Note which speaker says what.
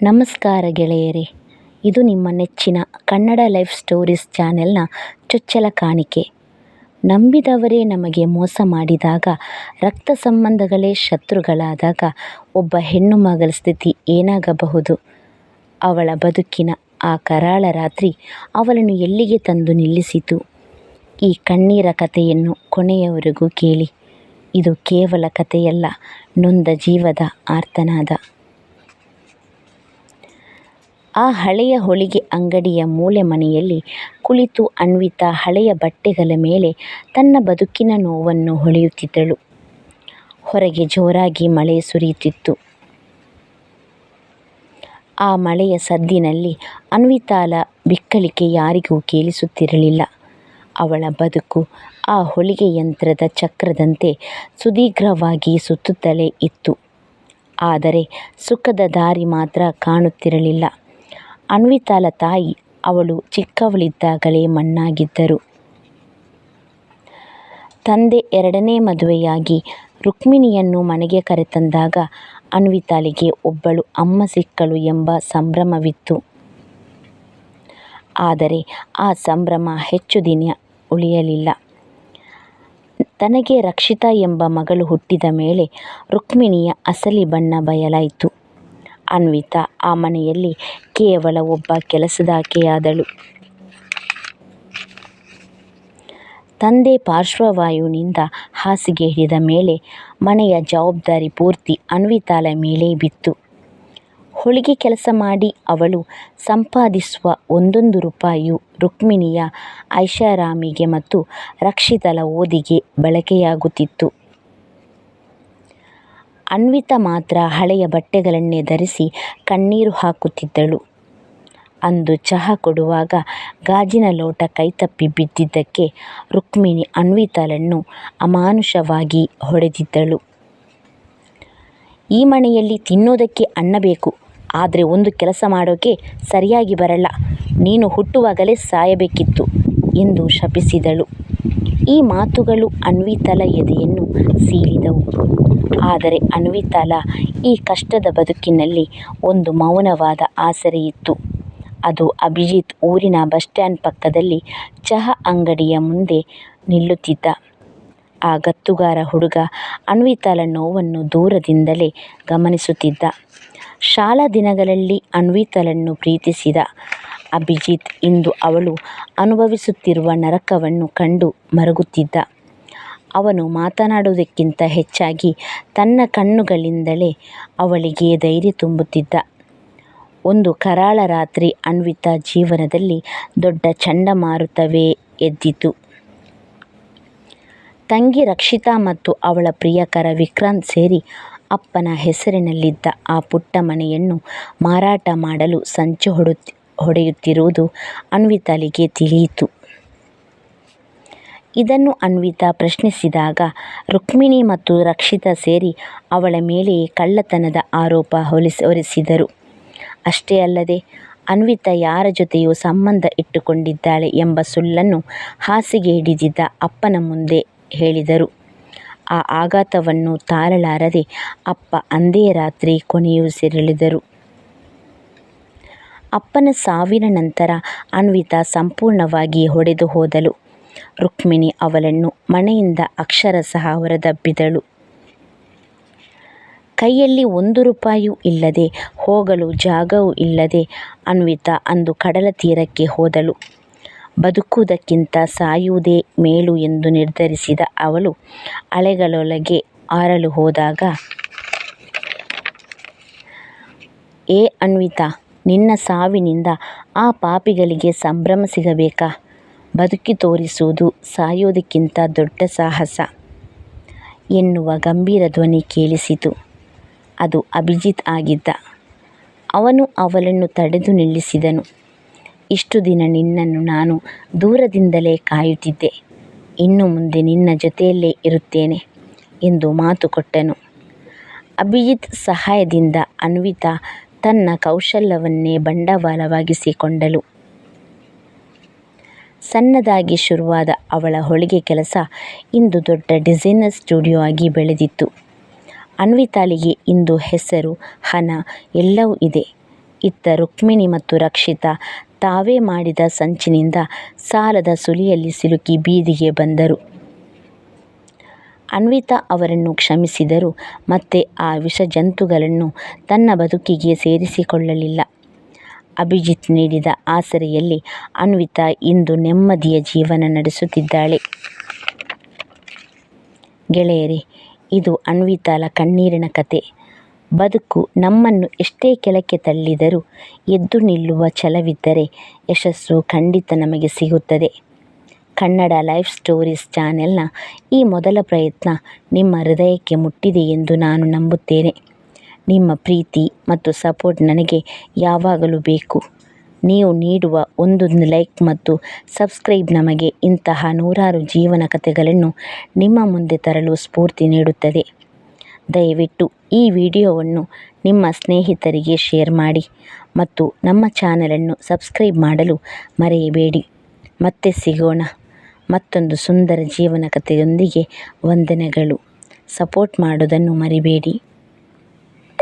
Speaker 1: ನಮಸ್ಕಾರ ಗೆಳೆಯರೇ, ಇದು ನಿಮ್ಮ ನೆಚ್ಚಿನ ಕನ್ನಡ ಲೈಫ್ ಸ್ಟೋರೀಸ್ ಚಾನೆಲ್ನ ಚೊಚ್ಚಲ ಕಾಣಿಕೆ. ನಂಬಿದವರೇ ನಮಗೆ ಮೋಸ ಮಾಡಿದಾಗ, ರಕ್ತ ಸಂಬಂಧಗಳೇ ಶತ್ರುಗಳಾದಾಗ ಒಬ್ಬ ಹೆಣ್ಣು ಮಗಳ ಸ್ಥಿತಿ ಏನಾಗಬಹುದು? ಅವಳ ಬದುಕಿನ ಆ ಕರಾಳ ರಾತ್ರಿ ಅವಳನ್ನು ಎಲ್ಲಿಗೆ ತಂದು ನಿಲ್ಲಿಸಿತು? ಈ ಕಣ್ಣೀರ ಕಥೆಯನ್ನು ಕೊನೆಯವರೆಗೂ ಕೇಳಿ. ಇದು ಕೇವಲ ಕಥೆಯಲ್ಲ, ನೊಂದ ಜೀವದ ಆರ್ತನಾದ. ಆ ಹಳೆಯ ಹೊಲಿಗೆ ಅಂಗಡಿಯ ಮೂಲೆ ಮನೆಯಲ್ಲಿ ಕುಳಿತು ಅನ್ವಿತಾ ಹಳೆಯ ಬಟ್ಟೆಗಳ ಮೇಲೆ ತನ್ನ ಬದುಕಿನ ನೋವನ್ನು ಹೊಳೆಯುತ್ತಿದ್ದಳು. ಹೊರಗೆ ಜೋರಾಗಿ ಮಳೆ ಸುರಿಯುತ್ತಿತ್ತು. ಆ ಮಳೆಯ ಸದ್ದಿನಲ್ಲಿ ಅನ್ವಿತಾಳ ಬಿಕ್ಕಳಿಕೆ ಯಾರಿಗೂ ಕೇಳಿಸುತ್ತಿರಲಿಲ್ಲ. ಅವಳ ಬದುಕು ಆ ಹೊಲಿಗೆ ಯಂತ್ರದ ಚಕ್ರದಂತೆ ಸುದೀರ್ಘವಾಗಿ ಸುತ್ತುತ್ತಲೇ ಇತ್ತು. ಆದರೆ ಸುಖದ ದಾರಿ ಮಾತ್ರ ಕಾಣುತ್ತಿರಲಿಲ್ಲ. ಅನ್ವಿತಾಳ ತಾಯಿ ಅವಳು ಚಿಕ್ಕವಳಿದ್ದಾಗಲೇ ಮಣ್ಣಾಗಿದ್ದರು. ತಂದೆ ಎರಡನೇ ಮದುವೆಯಾಗಿ ರುಕ್ಮಿಣಿಯನ್ನು ಮನೆಗೆ ಕರೆತಂದಾಗ ಅನ್ವಿತಾಳಿಗೆ ಒಬ್ಬಳು ಅಮ್ಮ ಸಿಕ್ಕಳು ಎಂಬ ಸಂಭ್ರಮವಿತ್ತು. ಆದರೆ ಆ ಸಂಭ್ರಮ ಹೆಚ್ಚು ದಿನ ಉಳಿಯಲಿಲ್ಲ. ತನಗೆ ರಕ್ಷಿತಾ ಎಂಬ ಮಗಳು ಹುಟ್ಟಿದ ಮೇಲೆ ರುಕ್ಮಿಣಿಯ ಅಸಲಿ ಬಣ್ಣ ಬಯಲಾಯಿತು. ಅನ್ವಿತಾ ಆ ಮನೆಯಲ್ಲಿ ಕೇವಲ ಒಬ್ಬ ಕೆಲಸದಾಕೆಯಾದಳು. ತಂದೆ ಪಾರ್ಶ್ವವಾಯುವಿನಿಂದ ಹಾಸಿಗೆ ಹಿಡಿದ ಮೇಲೆ ಮನೆಯ ಜವಾಬ್ದಾರಿ ಪೂರ್ತಿ ಅನ್ವಿತಾಳ ಮೇಲೆ ಬಿತ್ತು. ಹೊಲಿಗೆ ಕೆಲಸ ಮಾಡಿ ಅವಳು ಸಂಪಾದಿಸುವ ಒಂದೊಂದು ರೂಪಾಯಿಯೂ ರುಕ್ಮಿಣಿಯ ಐಷಾರಾಮಿಗೆ ಮತ್ತು ರಕ್ಷಿತಾಳ ಓದಿಗೆ ಬಳಕೆಯಾಗುತ್ತಿತ್ತು. ಅನ್ವಿತಾ ಮಾತ್ರ ಹಳೆಯ ಬಟ್ಟೆಗಳನ್ನೇ ಧರಿಸಿ ಕಣ್ಣೀರು ಹಾಕುತ್ತಿದ್ದಳು. ಅಂದು ಚಹಾ ಕೊಡುವಾಗ ಗಾಜಿನ ಲೋಟ ಕೈತಪ್ಪಿ ಬಿದ್ದಿದ್ದಕ್ಕೆ ರುಕ್ಮಿಣಿ ಅನ್ವಿತಾಳನ್ನು ಅಮಾನುಷವಾಗಿ ಹೊಡೆದಿದ್ದಳು. ಈ ಮನೆಯಲ್ಲಿ ತಿನ್ನೋದಕ್ಕೆ ಅನ್ನ ಬೇಕು, ಆದರೆ ಒಂದು ಕೆಲಸ ಮಾಡೋಕೆ ಸರಿಯಾಗಿ ಬರಲ್ಲ. ನೀನು ಹುಟ್ಟುವಾಗಲೇ ಸಾಯಬೇಕಿತ್ತು ಎಂದು ಶಪಿಸಿದಳು. ಈ ಮಾತುಗಳು ಅನ್ವಿತಾಳ ಎದೆಯನ್ನು ಸೀಳಿದವು. ಆದರೆ ಅನ್ವಿತಾಳ ಈ ಕಷ್ಟದ ಬದುಕಿನಲ್ಲಿ ಒಂದು ಮೌನವಾದ ಆಸರೆಯಿತ್ತು. ಅದು ಅಭಿಜಿತ್ ಊರಿನ ಬಸ್ ಸ್ಟ್ಯಾಂಡ್ ಪಕ್ಕದಲ್ಲಿ ಚಹಾ ಅಂಗಡಿಯ ಮುಂದೆ ನಿಲ್ಲುತ್ತಿದ್ದ. ಆ ಗತ್ತುಗಾರ ಹುಡುಗ ಅನ್ವಿತಾಳ ನೋವನ್ನು ದೂರದಿಂದಲೇ ಗಮನಿಸುತ್ತಿದ್ದ. ಶಾಲಾ ದಿನಗಳಲ್ಲಿ ಅನ್ವಿತಾಳನ್ನು ಪ್ರೀತಿಸಿದ ಅಭಿಜಿತ್ ಇಂದು ಅವಳು ಅನುಭವಿಸುತ್ತಿರುವ ನರಕವನ್ನು ಕಂಡು ಮರುಗುತ್ತಿದ್ದ. ಅವನು ಮಾತನಾಡುವುದಕ್ಕಿಂತ ಹೆಚ್ಚಾಗಿ ತನ್ನ ಕಣ್ಣುಗಳಿಂದಲೇ ಅವಳಿಗೆ ಧೈರ್ಯ ತುಂಬುತ್ತಿದ್ದ. ಒಂದು ಕರಾಳ ರಾತ್ರಿ ಅನ್ವಿತಾ ಜೀವನದಲ್ಲಿ ದೊಡ್ಡ ಚಂಡಮಾರುತವೇ ಎದ್ದಿತು. ತಂಗಿ ರಕ್ಷಿತಾ ಮತ್ತು ಅವಳ ಪ್ರಿಯಕರ ವಿಕ್ರಾಂತ್ ಸೇರಿ ಅಪ್ಪನ ಹೆಸರಿನಲ್ಲಿದ್ದ ಆ ಪುಟ್ಟ ಮನೆಯನ್ನು ಮಾರಾಟ ಮಾಡಲು ಸಂಚು ಹೊಡೆಯುತ್ತಿರುವುದು ಅನ್ವಿತಾಳಿಗೆ ತಿಳಿಯಿತು. ಇದನ್ನು ಅನ್ವಿತಾ ಪ್ರಶ್ನಿಸಿದಾಗ ರುಕ್ಮಿಣಿ ಮತ್ತು ರಕ್ಷಿತಾ ಸೇರಿ ಅವಳ ಮೇಲೆಯೇ ಕಳ್ಳತನದ ಆರೋಪ ಹೊರಿಸಿದರು. ಅಷ್ಟೇ ಅಲ್ಲದೆ ಅನ್ವಿತಾ ಯಾರ ಜೊತೆಯೂ ಸಂಬಂಧ ಇಟ್ಟುಕೊಂಡಿದ್ದಾಳೆ ಎಂಬ ಸುಳ್ಳನ್ನು ಹಾಸಿಗೆ ಹಿಡಿದಿದ್ದ ಅಪ್ಪನ ಮುಂದೆ ಹೇಳಿದರು. ಆ ಆಘಾತವನ್ನು ತಾಳಲಾರದೆ ಅಪ್ಪ ಅಂದೇ ರಾತ್ರಿ ಕೊನೆಯುಸಿರೆಳೆದರು. ಅಪ್ಪನ ಸಾವಿನ ನಂತರ ಅನ್ವಿತಾ ಸಂಪೂರ್ಣವಾಗಿ ಒಡೆದು ಹೋದಳು. ರುಕ್ಮಿಣಿ ಅವಳನ್ನು ಮನೆಯಿಂದ ಅಕ್ಷರಶಃ ಹೊರದಬ್ಬಿದಳು. ಕೈಯಲ್ಲಿ ಒಂದು ರೂಪಾಯಿಯೂ ಇಲ್ಲದೆ, ಹೋಗಲು ಜಾಗವೂ ಇಲ್ಲದೆ ಅನ್ವಿತಾ ಅಂದು ಕಡಲ ತೀರಕ್ಕೆ ಹೋದಳು. ಬದುಕುವುದಕ್ಕಿಂತ ಸಾಯುವುದೇ ಮೇಲು ಎಂದು ನಿರ್ಧರಿಸಿದ ಅವಳು ಅಲೆಗಳೊಳಗೆ ಆರಲು ಹೋದಾಗ, ಏ ಅನ್ವಿತಾ, ನಿನ್ನ ಸಾವಿನಿಂದ ಆ ಪಾಪಿಗಳಿಗೆ ಸಂಭ್ರಮ ಸಿಗಬೇಕಾ? ಬದುಕಿ ತೋರಿಸುವುದು ಸಾಯುವುದಕ್ಕಿಂತ ದೊಡ್ಡ ಸಾಹಸ ಎನ್ನುವ ಗಂಭೀರ ಧ್ವನಿ ಕೇಳಿಸಿತು. ಅದು ಅಭಿಜಿತ್ ಆಗಿದ್ದ. ಅವನು ಅವಳನ್ನು ತಡೆದು ನಿಲ್ಲಿಸಿದನು. ಇಷ್ಟು ದಿನ ನಿನ್ನನ್ನು ನಾನು ದೂರದಿಂದಲೇ ಕಾಯುತ್ತಿದ್ದೆ. ಇನ್ನು ಮುಂದೆ ನಿನ್ನ ಜೊತೆಯಲ್ಲೇ ಇರುತ್ತೇನೆ ಎಂದು ಮಾತು ಕೊಟ್ಟನು. ಅಭಿಜಿತ್ ಸಹಾಯದಿಂದ ಅನ್ವಿತಾ ತನ್ನ ಕೌಶಲ್ಯವನ್ನೇ ಬಂಡವಾಳವಾಗಿಸಿಕೊಂಡಳು. ಸಣ್ಣದಾಗಿ ಶುರುವಾದ ಅವಳ ಹೊಲಿಗೆ ಕೆಲಸ ಇಂದು ದೊಡ್ಡ ಡಿಸೈನರ್ ಸ್ಟುಡಿಯೋ ಆಗಿ ಬೆಳೆದಿತ್ತು. ಅನ್ವಿತಾಳಿಗೆ ಇಂದು ಹೆಸರು, ಹಣ ಎಲ್ಲವೂ ಇದೆ. ಇತ್ತ ರುಕ್ಮಿಣಿ ಮತ್ತು ರಕ್ಷಿತಾ ತಾವೇ ಮಾಡಿದ ಸಂಚಿನಿಂದ ಸಾಲದ ಸುಳಿಯಲ್ಲಿ ಸಿಲುಕಿ ಬೀದಿಗೆ ಬಂದರು. ಅನ್ವಿತಾ ಅವರನ್ನು ಕ್ಷಮಿಸಿದರೂ ಮತ್ತೆ ಆ ವಿಷಜಂತುಗಳನ್ನು ತನ್ನ ಬದುಕಿಗೆ ಸೇರಿಸಿಕೊಳ್ಳಲಿಲ್ಲ. ಅಭಿಜಿತ್ ನೀಡಿದ ಆಸರೆಯಲ್ಲಿ ಅನ್ವಿತಾ ಇಂದು ನೆಮ್ಮದಿಯ ಜೀವನ ನಡೆಸುತ್ತಿದ್ದಾಳೆ. ಗೆಳೆಯರೇ, ಇದು ಅನ್ವಿತಾಳ ಕಣ್ಣೀರಿನ ಕತೆ. ಬದುಕು ನಮ್ಮನ್ನು ಎಷ್ಟೇ ಕೆಳಕ್ಕೆ ತಳ್ಳಿದರೂ ಎದ್ದು ನಿಲ್ಲುವ ಛಲವಿದ್ದರೆ ಯಶಸ್ಸು ಖಂಡಿತ ನಮಗೆ ಸಿಗುತ್ತದೆ. ಕನ್ನಡ ಲೈಫ್ ಸ್ಟೋರೀಸ್ ಚಾನೆಲ್ನ ಈ ಮೊದಲ ಪ್ರಯತ್ನ ನಿಮ್ಮ ಹೃದಯಕ್ಕೆ ಮುಟ್ಟಿದೆ ಎಂದು ನಾನು ನಂಬುತ್ತೇನೆ. ನಿಮ್ಮ ಪ್ರೀತಿ ಮತ್ತು ಸಪೋರ್ಟ್ ನನಗೆ ಯಾವಾಗಲೂ ಬೇಕು. ನೀವು ನೀಡುವ ಒಂದೊಂದು ಲೈಕ್ ಮತ್ತು ಸಬ್ಸ್ಕ್ರೈಬ್ ನಮಗೆ ಇಂತಹ ನೂರಾರು ಜೀವನ ಕಥೆಗಳನ್ನು ನಿಮ್ಮ ಮುಂದೆ ತರಲು ಸ್ಫೂರ್ತಿ ನೀಡುತ್ತದೆ. ದಯವಿಟ್ಟು ಈ ವಿಡಿಯೋವನ್ನು ನಿಮ್ಮ ಸ್ನೇಹಿತರಿಗೆ ಶೇರ್ ಮಾಡಿ ಮತ್ತು ನಮ್ಮ ಚಾನಲನ್ನು ಸಬ್ಸ್ಕ್ರೈಬ್ ಮಾಡಲು ಮರೆಯಬೇಡಿ. ಮತ್ತೆ ಸಿಗೋಣ ಮತ್ತೊಂದು ಸುಂದರ ಜೀವನ ಕಥೆಯೊಂದಿಗೆ. ವಂದನೆಗಳು. ಸಪೋರ್ಟ್ ಮಾಡೋದನ್ನು ಮರಿಬೇಡಿ.